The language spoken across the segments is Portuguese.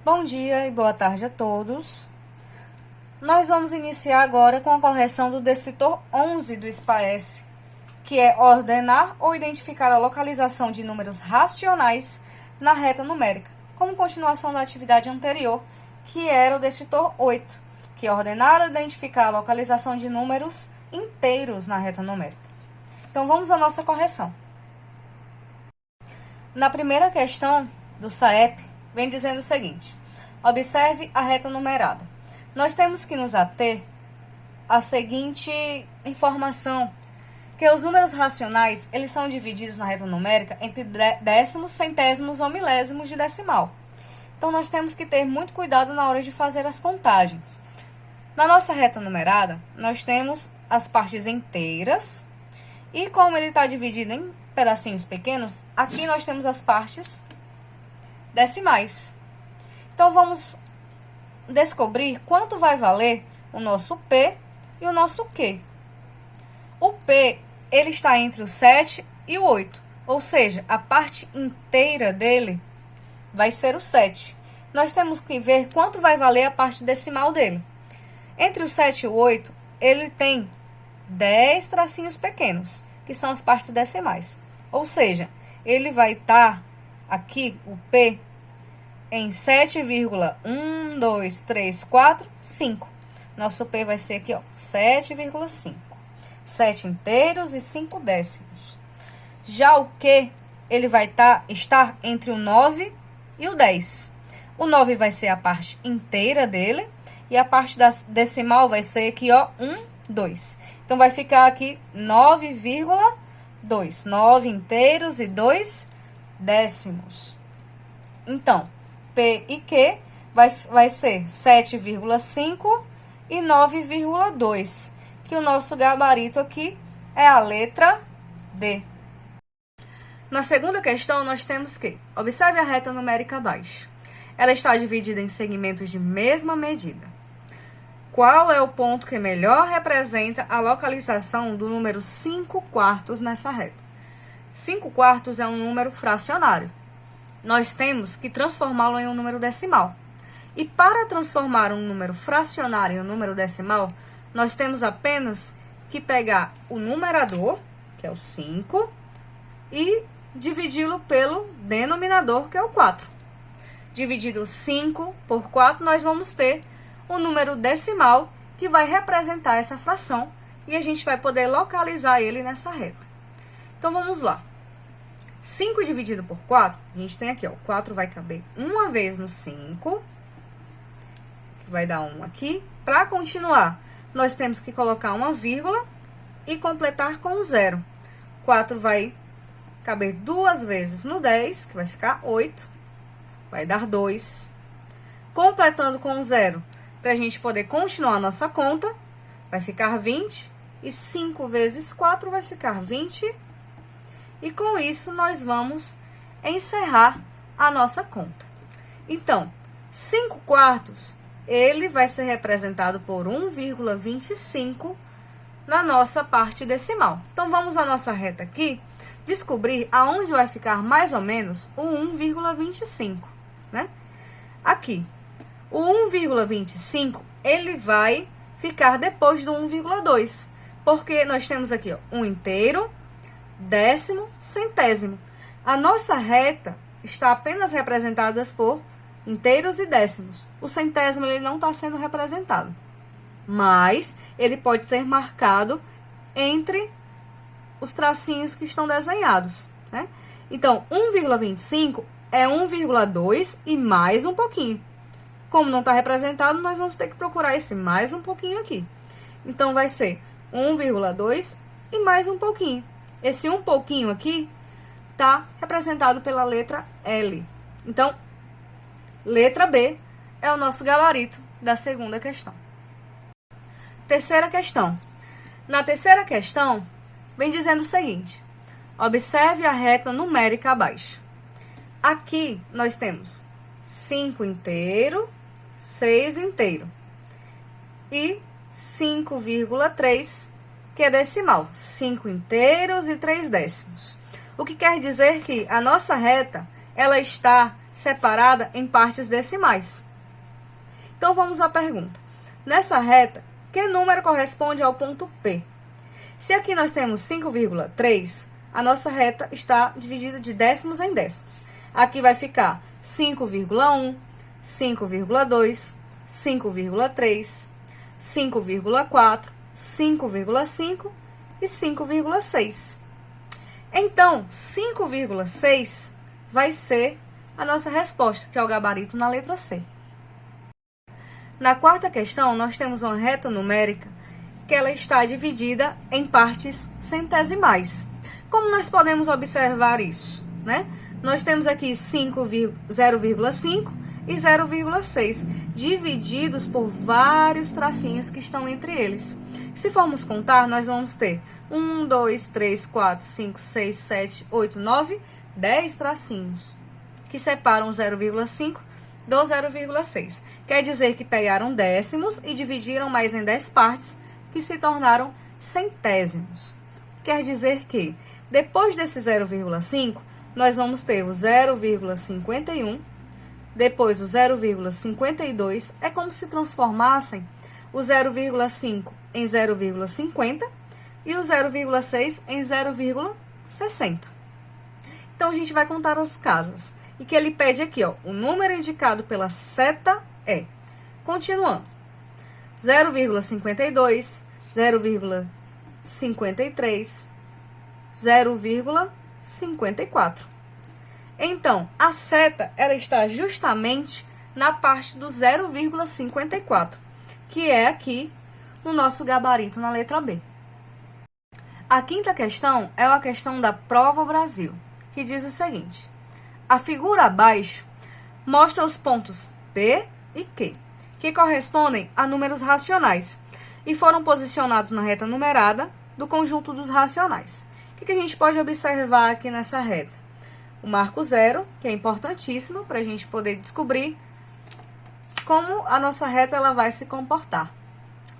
Bom dia e boa tarde a todos. Nós vamos iniciar agora com a correção do descritor 11 do SPAES, que é ordenar ou identificar a localização de números racionais na reta numérica, como continuação da atividade anterior, que era o descritor 8, que é ordenar ou identificar a localização de números inteiros na reta numérica. Então, vamos à nossa correção. Na primeira questão do SAEP, vem dizendo o seguinte: observe a reta numerada. Nós temos que nos ater à seguinte informação, que os números racionais, eles são divididos na reta numérica entre décimos, centésimos ou milésimos de decimal. Então, nós temos que ter muito cuidado na hora de fazer as contagens. Na nossa reta numerada, nós temos as partes inteiras, e como ele está dividido em pedacinhos pequenos, aqui nós temos as partes decimais. Então, vamos descobrir quanto vai valer o nosso P e o nosso Q. O P, ele está entre o 7 e o 8, ou seja, a parte inteira dele vai ser o 7. Nós temos que ver quanto vai valer a parte decimal dele. Entre o 7 e o 8, ele tem 10 tracinhos pequenos, que são as partes decimais. Ou seja, ele vai estar aqui, o P, em 7,1, 2, 3, 4, 5. Nosso P vai ser aqui, ó, 7,5. 7 inteiros e 5 décimos. Já o Q, ele vai estar entre o 9 e o 10. O 9 vai ser a parte inteira dele, e a parte decimal vai ser aqui, ó, 1, 2. Então, vai ficar aqui 9,2. 9 inteiros e 2 décimos. Então, P e Q vai ser 7,5 e 9,2. Que o nosso gabarito aqui é a letra D. Na segunda questão, nós temos que observe a reta numérica abaixo. Ela está dividida em segmentos de mesma medida. Qual é o ponto que melhor representa a localização do número 5/4 nessa reta? 5/4 é um número fracionário. Nós temos que transformá-lo em um número decimal. E para transformar um número fracionário em um número decimal, nós temos apenas que pegar o numerador, que é o 5, e dividi-lo pelo denominador, que é o 4. Dividido 5 por 4, nós vamos ter o número decimal que vai representar essa fração, e a gente vai poder localizar ele nessa reta. Então, vamos lá. 5 dividido por 4, a gente tem aqui, ó, 4 vai caber uma vez no 5, que vai dar 1 aqui. Para continuar, nós temos que colocar uma vírgula e completar com 0. 4 vai caber duas vezes no 10, que vai ficar 8, vai dar 2. Completando com 0, para a gente poder continuar a nossa conta, vai ficar 20, e 5 vezes 4 vai ficar 20. E com isso, nós vamos encerrar a nossa conta. Então, 5/4, ele vai ser representado por 1,25 na nossa parte decimal. Então, vamos à nossa reta aqui, descobrir aonde vai ficar mais ou menos o 1,25, né? Aqui, o 1,25, ele vai ficar depois do 1,2, porque nós temos aqui, ó, 1 inteiro, décimo, centésimo. A nossa reta está apenas representada por inteiros e décimos. O centésimo, ele não está sendo representado, mas ele pode ser marcado entre os tracinhos que estão desenhados, né? Então, 1,25 é 1,2 e mais um pouquinho. Como não está representado, nós vamos ter que procurar esse mais um pouquinho aqui. Então, vai ser 1,2 e mais um pouquinho. Esse um pouquinho aqui está representado pela letra L. Então, letra B é o nosso gabarito da segunda questão. Terceira questão. Na terceira questão, vem dizendo o seguinte: observe a reta numérica abaixo. Aqui nós temos 5 inteiro, 6 inteiro e 5,3, que é decimal, 5 inteiros e 3 décimos. O que quer dizer que a nossa reta, ela está separada em partes decimais. Então, vamos à pergunta. Nessa reta, que número corresponde ao ponto P? Se aqui nós temos 5,3, a nossa reta está dividida de décimos em décimos. Aqui vai ficar 5,1, 5,2, 5,3, 5,4, 5,5 e 5,6. Então, 5,6 vai ser a nossa resposta, que é o gabarito na letra C. Na quarta questão, nós temos uma reta numérica que ela está dividida em partes centesimais. Como nós podemos observar isso, né? Nós temos aqui 0,5 e 0,6, divididos por vários tracinhos que estão entre eles. Se formos contar, nós vamos ter 1, 2, 3, 4, 5, 6, 7, 8, 9, 10 tracinhos, que separam o 0,5 do 0,6. Quer dizer que pegaram décimos e dividiram mais em 10 partes, que se tornaram centésimos. Quer dizer que, depois desse 0,5, nós vamos ter o 0,51, depois o 0,52, é como se transformassem o 0,5 em 0,50 e o 0,6 em 0,60. Então, a gente vai contar as casas. E que ele pede aqui, ó, o número indicado pela seta é, continuando, 0,52, 0,53, 0,54. Então, a seta ela está justamente na parte do 0,54, que é aqui no nosso gabarito na letra B. A quinta questão é uma questão da Prova Brasil, que diz o seguinte: a figura abaixo mostra os pontos P e Q, que correspondem a números racionais e foram posicionados na reta numerada do conjunto dos racionais. O que a gente pode observar aqui nessa reta? O marco zero, que é importantíssimo para a gente poder descobrir como a nossa reta ela vai se comportar.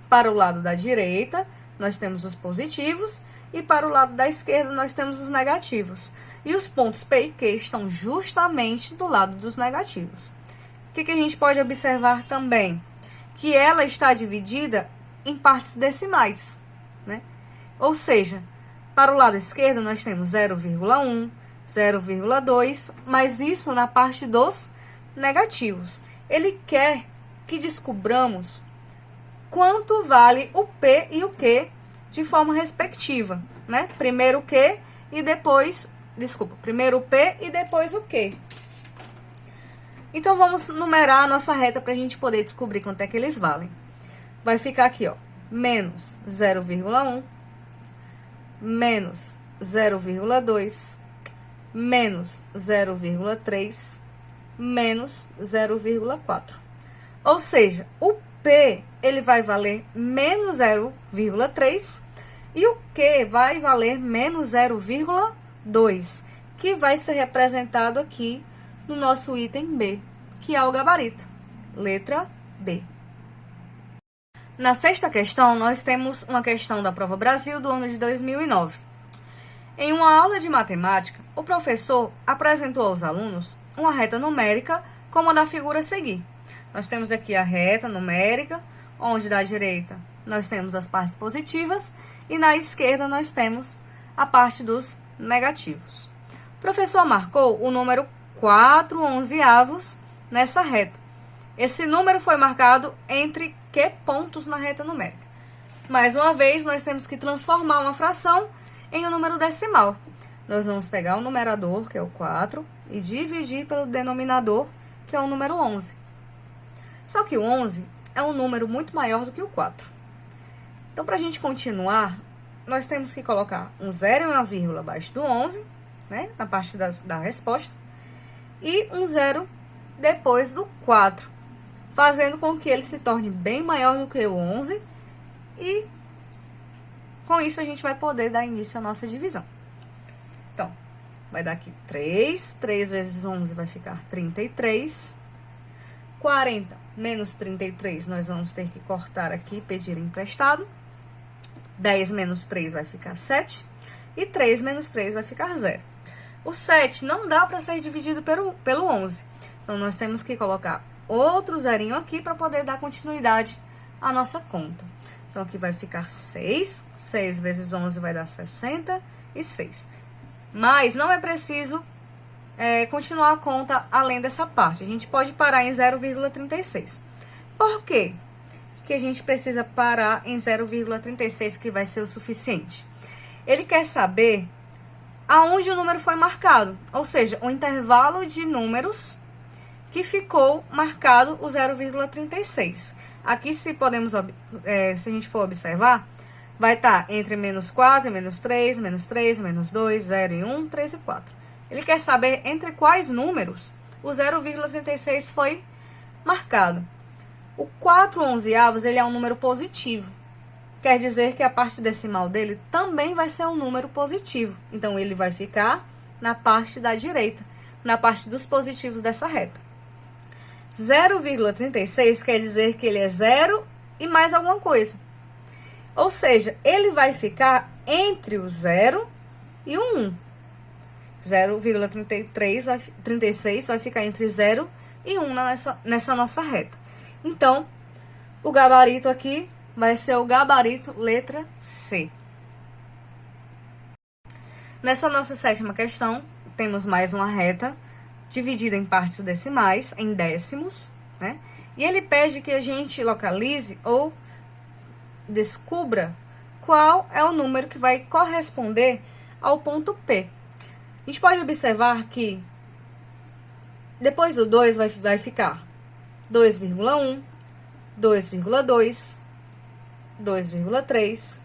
Para o lado da direita, nós temos os positivos e para o lado da esquerda, nós temos os negativos. E os pontos P e Q estão justamente do lado dos negativos. O que a gente pode observar também? Que ela está dividida em partes decimais, né? Ou seja, para o lado esquerdo nós temos 0,1, 0,2, mas isso na parte dos negativos. Ele quer que descobramos quanto vale o P e o Q de forma respectiva, né? Primeiro o Q e depois... primeiro o P e depois o Q. Então, vamos numerar a nossa reta para a gente poder descobrir quanto é que eles valem. Vai ficar aqui, ó, menos 0,1, menos 0,2, menos 0,3, menos 0,4. Ou seja, o P, ele vai valer menos 0,3 e o Q vai valer menos 0,2, que vai ser representado aqui no nosso item B, que é o gabarito, letra B. Na sexta questão, nós temos uma questão da Prova Brasil do ano de 2009. Em uma aula de matemática, o professor apresentou aos alunos uma reta numérica como a da figura a seguir. Nós temos aqui a reta numérica, onde da direita nós temos as partes positivas e na esquerda nós temos a parte dos negativos. O professor marcou o número 4/11 nessa reta. Esse número foi marcado entre que pontos na reta numérica? Mais uma vez, nós temos que transformar uma fração em um número decimal. Nós vamos pegar o numerador, que é o 4, e dividir pelo denominador, que é o número 11. Só que o 11 é um número muito maior do que o 4. Então, para a gente continuar, nós temos que colocar um 0 e uma vírgula abaixo do 11, né, na parte da resposta, e um 0 depois do 4, fazendo com que ele se torne bem maior do que o 11, e com isso a gente vai poder dar início à nossa divisão. Então, vai dar aqui 3 vezes 11 vai ficar 33, 40 menos 33 nós vamos ter que cortar aqui e pedir emprestado, 10 menos 3 vai ficar 7, e 3 menos 3 vai ficar 0. O 7 não dá para ser dividido pelo 11, Então, nós temos que colocar outro zerinho aqui para poder dar continuidade à nossa conta. Então, aqui vai ficar 6. 6 vezes 11 vai dar 66. Mas não é preciso continuar a conta além dessa parte. A gente pode parar em 0,36. Por quê que a gente precisa parar em 0,36, que vai ser o suficiente? Ele quer saber aonde o número foi marcado, ou seja, o intervalo de números que ficou marcado o 0,36. Aqui, se a gente for observar, vai estar entre menos 4 e menos 3, menos 3, menos 2, 0 e 1, 3 e 4. Ele quer saber entre quais números o 0,36 foi marcado. O 4/11, ele é um número positivo. Quer dizer que a parte decimal dele também vai ser um número positivo. Então, ele vai ficar na parte da direita, na parte dos positivos dessa reta. 0,36 quer dizer que ele é 0 e mais alguma coisa. Ou seja, ele vai ficar entre o 0 e o 1. 0,36 vai ficar entre 0 e 1 nessa nossa reta. Então, o gabarito aqui vai ser o gabarito letra C. Nessa nossa 7ª questão, temos mais uma reta dividida em partes decimais, em décimos, né? E ele pede que a gente localize ou descubra qual é o número que vai corresponder ao ponto P. A gente pode observar que depois do 2 vai ficar 2,1, 2,2, 2,3,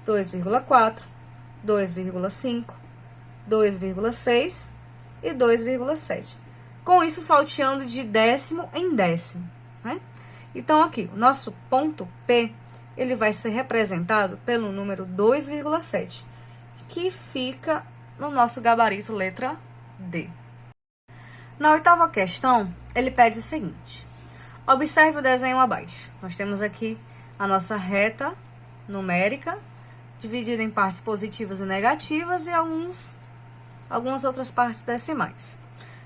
2,4, 2,5, 2,6 e 2,7. Com isso, salteando de décimo em décimo, né? Então, aqui, o nosso ponto P, ele vai ser representado pelo número 2,7, que fica no nosso gabarito letra D. Na 8ª questão, ele pede o seguinte: observe o desenho abaixo. Nós temos aqui a nossa reta numérica, dividida em partes positivas e negativas e algumas outras partes decimais.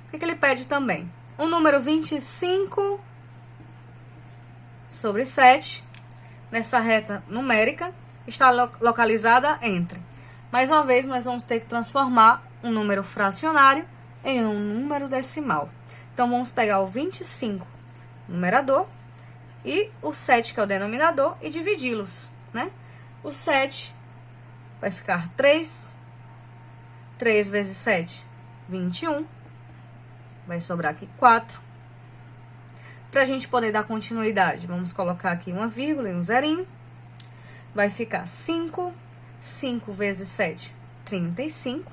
O que ele pede também? O número 25 sobre 7, nessa reta numérica, está localizada entre. Mais uma vez, nós vamos ter que transformar um número fracionário em um número decimal. Então, vamos pegar o 25, numerador, e o 7, que é o denominador, e dividi-los, né? O 7 vai ficar 3. 3 vezes 7, 21. Vai sobrar aqui 4. Para a gente poder dar continuidade, vamos colocar aqui uma vírgula e um zerinho. Vai ficar 5. 5 vezes 7, 35.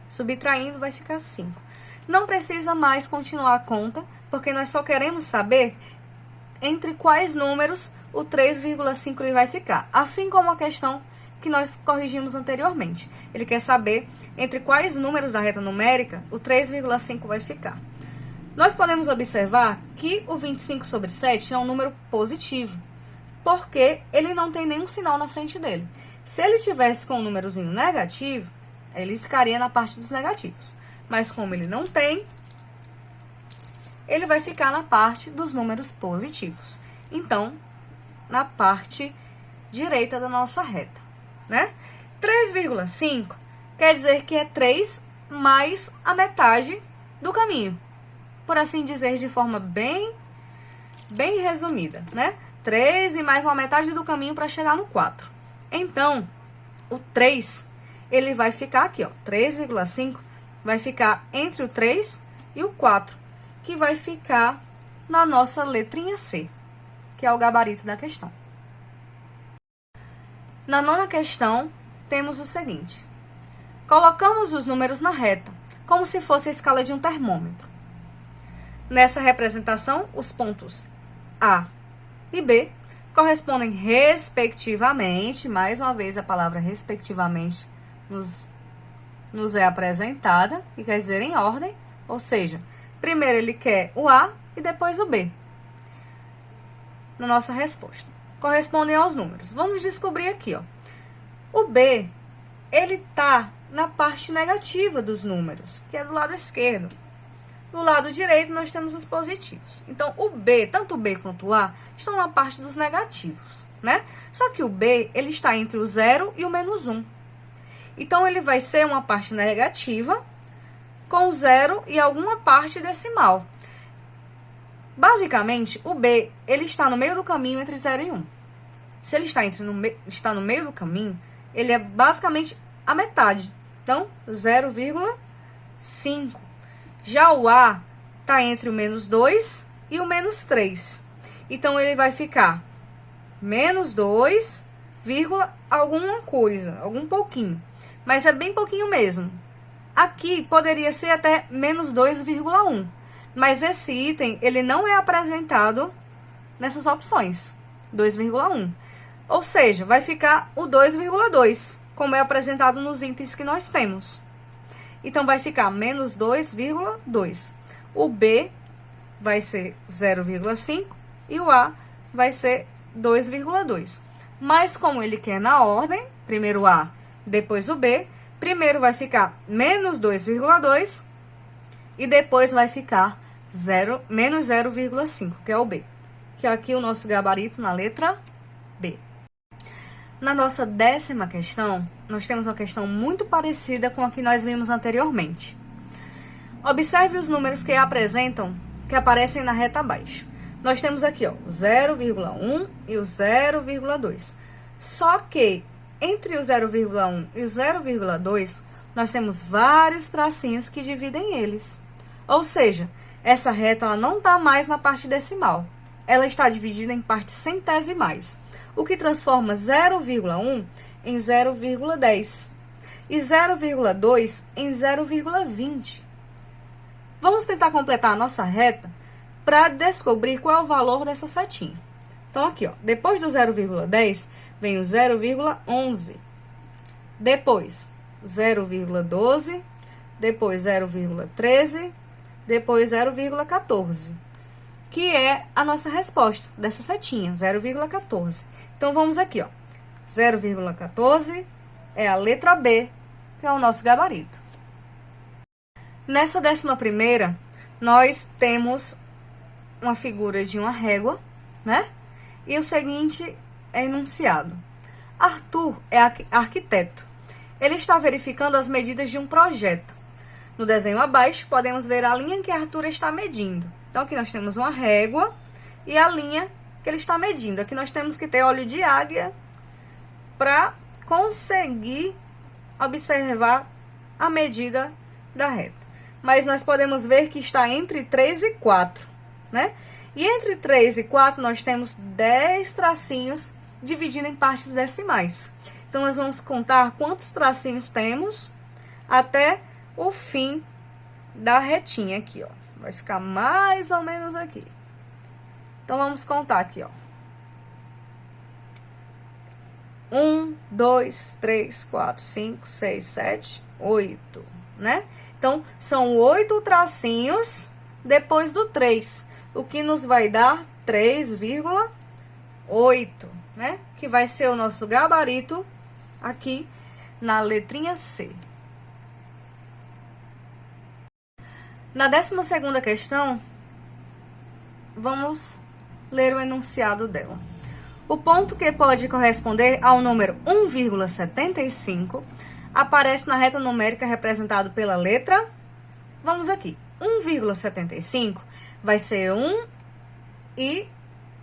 Subtraindo, vai ficar 5. Não precisa mais continuar a conta, porque nós só queremos saber entre quais números o 3,5 ele vai ficar. Assim como a questão que nós corrigimos anteriormente. Ele quer saber entre quais números da reta numérica o 3,5 vai ficar. Nós podemos observar que o 25 sobre 7 é um número positivo, porque ele não tem nenhum sinal na frente dele. Se ele tivesse com um númerozinho negativo, ele ficaria na parte dos negativos. Mas como ele não tem, ele vai ficar na parte dos números positivos. Então, na parte direita da nossa reta, né? 3,5 quer dizer que é 3 mais a metade do caminho. Por assim dizer, de forma bem resumida, né? 3 e mais uma metade do caminho para chegar no 4. Então, o 3, ele vai ficar aqui, ó. 3,5 vai ficar entre o 3 e o 4, que vai ficar na nossa letrinha C, que é o gabarito da questão. Na 9ª questão, temos o seguinte: colocamos os números na reta, como se fosse a escala de um termômetro. Nessa representação, os pontos A e B correspondem respectivamente, mais uma vez a palavra respectivamente nos é apresentada, que quer dizer em ordem, ou seja, primeiro ele quer o A e depois o B. Na nossa resposta, correspondem aos números. Vamos descobrir aqui, ó. O B, ele tá na parte negativa dos números, que é do lado esquerdo. Do lado direito, nós temos os positivos. Então, o B, tanto o B quanto o A, estão na parte dos negativos, né? Só que o B, ele está entre o 0 e o menos 1. Então, ele vai ser uma parte negativa com 0 e alguma parte decimal. Basicamente, o B, ele está no meio do caminho entre 0 e 1. Se ele está no meio do caminho, ele é basicamente a metade. Então, 0,5. Já o A está entre o menos 2 e o menos 3. Então, ele vai ficar menos 2, alguma coisa, algum pouquinho. Mas é bem pouquinho mesmo. Aqui poderia ser até menos 2,1. Mas esse item, ele não é apresentado nessas opções. 2,1. Ou seja, vai ficar o 2,2, como é apresentado nos itens que nós temos. Então, vai ficar menos 2,2. O B vai ser 0,5 e o A vai ser 2,2. Mas, como ele quer na ordem, primeiro o A, depois o B, primeiro vai ficar menos 2,2 e depois vai ficar menos 0,5, que é o B. Que é aqui o nosso gabarito na letra B. Na nossa 10ª questão, nós temos uma questão muito parecida com a que nós vimos anteriormente. Observe os números que aparecem na reta abaixo. Nós temos aqui, ó, o 0,1 e o 0,2. Só que entre o 0,1 e o 0,2, nós temos vários tracinhos que dividem eles. Ou seja, essa reta ela não está mais na parte decimal. Ela está dividida em partes centesimais, o que transforma 0,1 em 0,10 e 0,2 em 0,20. Vamos tentar completar a nossa reta para descobrir qual é o valor dessa setinha. Então, aqui, ó, depois do 0,10 vem o 0,11, depois 0,12, depois 0,13, depois 0,14. Que é a nossa resposta dessa setinha, 0,14. Então, vamos aqui, ó. 0,14 é a letra B, que é o nosso gabarito. Nessa 11ª, nós temos uma figura de uma régua, né? E o seguinte é enunciado. Arthur é arquiteto. Ele está verificando as medidas de um projeto. No desenho abaixo, podemos ver a linha que Arthur está medindo. Então, aqui nós temos uma régua e a linha que ele está medindo. Aqui nós temos que ter olho de águia para conseguir observar a medida da reta. Mas nós podemos ver que está entre 3 e 4, né? E entre 3 e 4 nós temos 10 tracinhos dividindo em partes decimais. Então, nós vamos contar quantos tracinhos temos até o fim da retinha aqui, ó. Vai ficar mais ou menos aqui. Então, vamos contar aqui, ó. 1, 2, 3, 4, 5, 6, 7, 8, né? Então, são 8 tracinhos depois do 3, o que nos vai dar 3,8, né? Que vai ser o nosso gabarito aqui na letrinha C. Na 12ª questão, vamos ler o enunciado dela. O ponto que pode corresponder ao número 1,75 aparece na reta numérica representado pela letra. Vamos aqui. 1,75 vai ser 1 e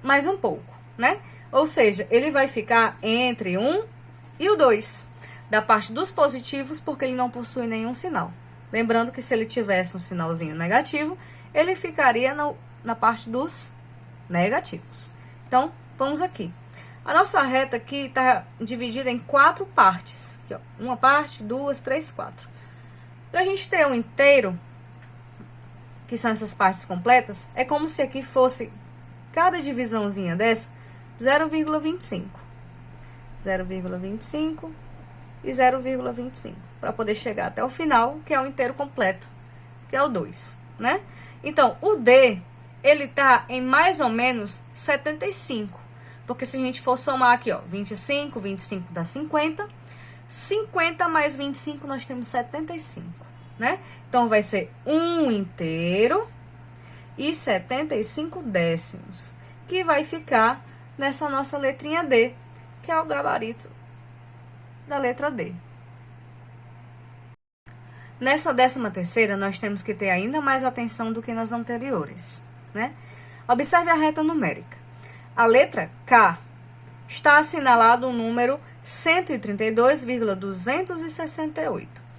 mais um pouco, né? Ou seja, ele vai ficar entre 1 e o 2, da parte dos positivos, porque ele não possui nenhum sinal. Lembrando que se ele tivesse um sinalzinho negativo, ele ficaria na parte dos negativos. Então, vamos aqui. A nossa reta aqui está dividida em 4 partes. Aqui, ó. Uma parte, 2, 3, 4. Para a gente ter um inteiro, que são essas partes completas, é como se aqui fosse cada divisãozinha dessa 0,25. 0,25 e 0,25. Para poder chegar até o final, que é o inteiro completo, que é o 2, né? Então, o D, ele tá em mais ou menos 75. Porque se a gente for somar aqui, ó, 25, 25 dá 50. 50 mais 25, nós temos 75. né? Então, vai ser 1 inteiro e 75 décimos, que vai ficar nessa nossa letrinha D, que é o gabarito da letra D. Nessa 13ª, nós temos que ter ainda mais atenção do que nas anteriores, né? Observe a reta numérica. A letra K está assinalado o número 132,268.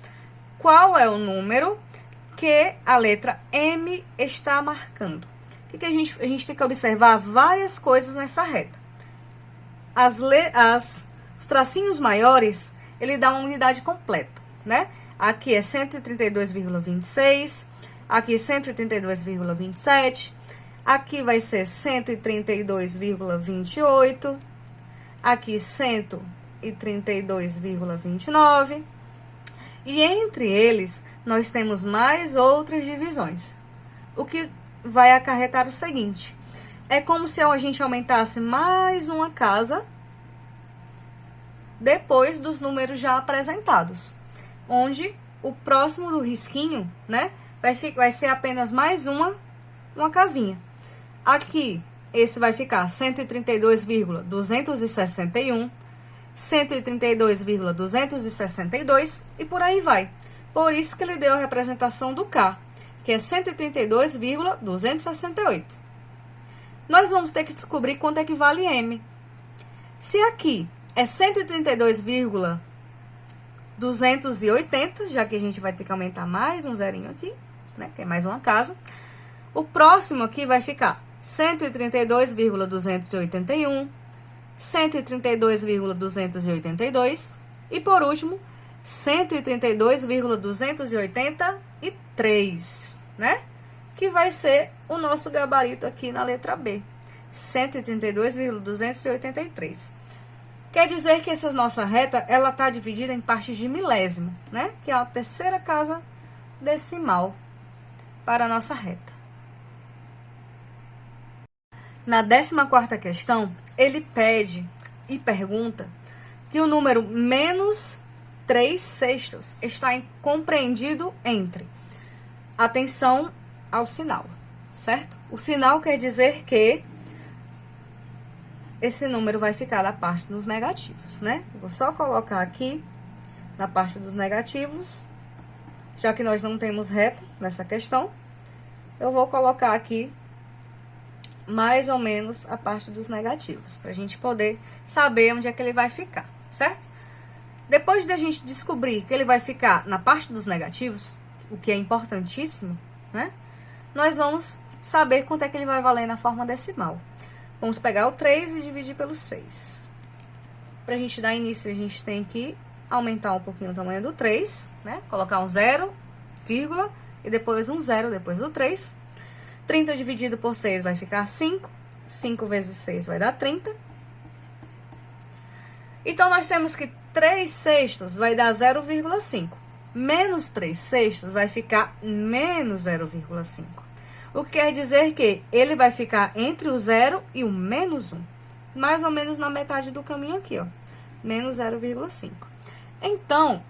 Qual é o número que a letra M está marcando? O que a gente tem que observar várias coisas nessa reta. Os tracinhos maiores, ele dá uma unidade completa, né? Aqui é 132,26, aqui 132,27, aqui vai ser 132,28, aqui 132,29. E entre eles, nós temos mais outras divisões. O que vai acarretar o seguinte: é como se a gente aumentasse mais uma casa depois dos números já apresentados, onde o próximo do risquinho, né, vai ser apenas mais uma casinha. Aqui, esse vai ficar 132,261, 132,262 e por aí vai. Por isso que ele deu a representação do K, que é 132,268. Nós vamos ter que descobrir quanto é que vale M. Se aqui é 132,280, já que a gente vai ter que aumentar mais um zerinho aqui, né, que é mais uma casa. O próximo aqui vai ficar 132,281, 132,282 e, por último, 132,283, né? Que vai ser o nosso gabarito aqui na letra B, 132,283. Quer dizer que essa nossa reta, ela está dividida em partes de milésimo, né? Que é a terceira casa decimal para a nossa reta. Na 14ª questão, ele pede e pergunta que o número menos 3/6 está compreendido entre. Atenção ao sinal, certo? O sinal quer dizer que esse número vai ficar na parte dos negativos, né? Vou só colocar aqui na parte dos negativos, já que nós não temos reta nessa questão, eu vou colocar aqui mais ou menos a parte dos negativos, para a gente poder saber onde é que ele vai ficar, certo? Depois da gente descobrir que ele vai ficar na parte dos negativos, o que é importantíssimo, né? Nós vamos saber quanto é que ele vai valer na forma decimal. Vamos pegar o 3 e dividir pelo 6. Para a gente dar início, a gente tem que aumentar um pouquinho o tamanho do 3, né? Colocar um 0, vírgula, e depois um 0 depois do 3. 30 dividido por 6 vai ficar 5. 5 vezes 6 vai dar 30. Então, nós temos que 3/6 vai dar 0,5. Menos 3/6 vai ficar menos 0,5. O que quer dizer que ele vai ficar entre o 0 e o menos 1. Mais ou menos na metade do caminho aqui, ó. Menos 0,5. Então,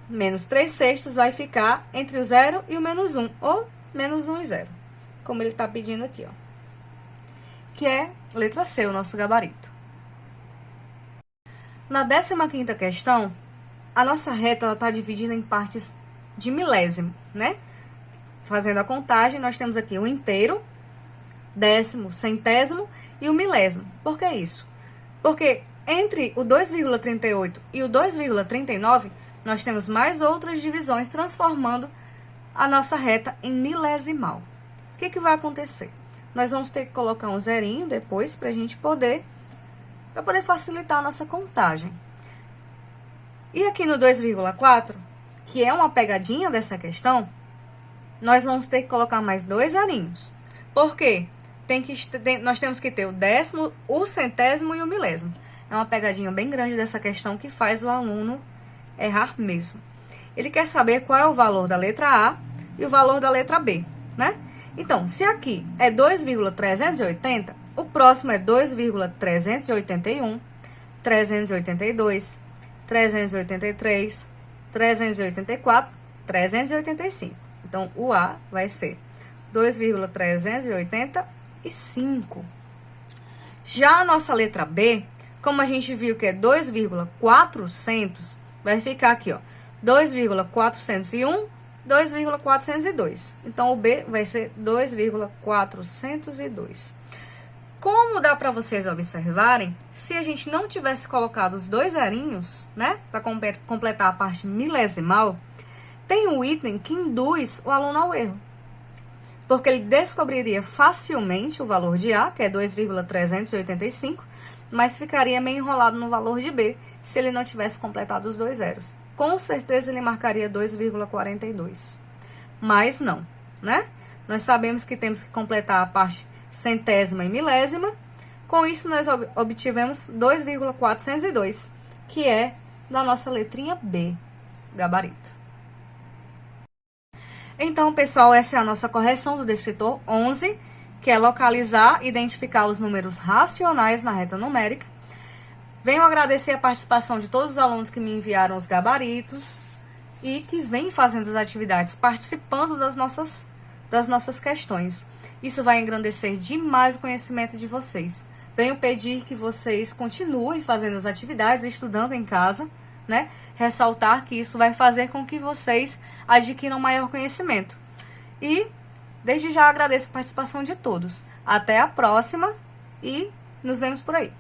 menos 3/6 vai ficar entre o 0 e o menos 1. Ou menos 1 e 0. Como ele está pedindo aqui, ó. Que é letra C, o nosso gabarito. Na 15ª questão, a nossa reta está dividida em partes de milésimo, né? Fazendo a contagem, nós temos aqui o inteiro, décimo, centésimo e o milésimo. Por que isso? Porque entre o 2,38 e o 2,39, nós temos mais outras divisões transformando a nossa reta em milesimal. O que vai acontecer? Nós vamos ter que colocar um zerinho depois para a gente poder facilitar a nossa contagem. E aqui no 2,4, que é uma pegadinha dessa questão, nós vamos ter que colocar mais 2 zerinhos. Por quê? Nós temos que ter o décimo, o centésimo e o milésimo. É uma pegadinha bem grande dessa questão que faz o aluno errar mesmo. Ele quer saber qual é o valor da letra A e o valor da letra B, né? Então, se aqui é 2,380, o próximo é 2,381, 382, 383, 384 385. Então, o A vai ser 2,385. Já a nossa letra B, como a gente viu que é 2,400, vai ficar aqui, ó, 2,401, 2,402. Então, o B vai ser 2,402. Como dá para vocês observarem, se a gente não tivesse colocado os dois zerinhos, né, para completar a parte milesimal, tem um item que induz o aluno ao erro. Porque ele descobriria facilmente o valor de A, que é 2,385, mas ficaria meio enrolado no valor de B, se ele não tivesse completado os dois zeros. Com certeza ele marcaria 2,42. Mas não, né? Nós sabemos que temos que completar a parte centésima e milésima. Com isso, nós obtivemos 2,402, que é da nossa letrinha B, gabarito. Então, pessoal, essa é a nossa correção do descritor 11, que é localizar e identificar os números racionais na reta numérica. Venho agradecer a participação de todos os alunos que me enviaram os gabaritos e que vêm fazendo as atividades, participando das nossas questões. Isso vai engrandecer demais o conhecimento de vocês. Venho pedir que vocês continuem fazendo as atividades, estudando em casa, né? Ressaltar que isso vai fazer com que vocês adquiram maior conhecimento. E, desde já, agradeço a participação de todos. Até a próxima e nos vemos por aí.